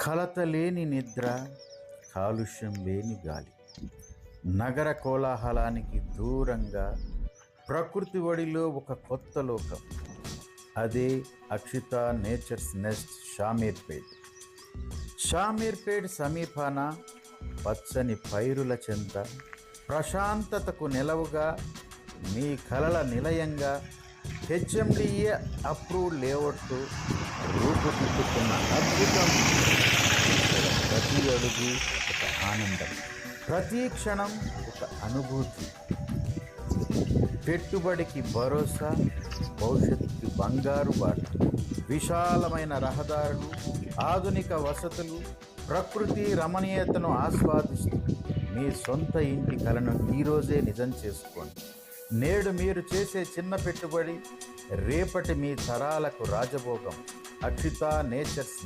కలత లేని నిద్ర, కాలుష్యం లేని గాలి, నగర కోలాహలానికి దూరంగా ప్రకృతి ఒడిలో ఒక కొత్త లోకం. అదే అక్షిత నేచర్స్ నెస్ట్ షామీర్పేట్. షామీర్పేట్ సమీపాన పచ్చని పైరుల చెంత, ప్రశాంతతకు నెలవుగా, మీ కలల నిలయంగా హెచ్ఎండిఏ అప్రూవ్డ్ లేఅవుట్ రూపుదిద్దుకున్న అద్భుతం. ప్రతి అడుగు ఒక ఆనందం, ప్రతి క్షణం ఒక అనుభూతి. పెట్టుబడికి భరోసా, భవిష్యత్తుకి బంగారు బాట. విశాలమైన రహదారులు, ఆధునిక వసతులు, ప్రకృతి రమణీయతను ఆస్వాదిస్తూ మీ సొంత ఇంటి కలను ఈరోజే నిజం చేసుకోండి. నేడు మీరు చేసే చిన్న పెట్టుబడి రేపటి మీ తరాలకు రాజభోగం. అక్షిత నేచర్స్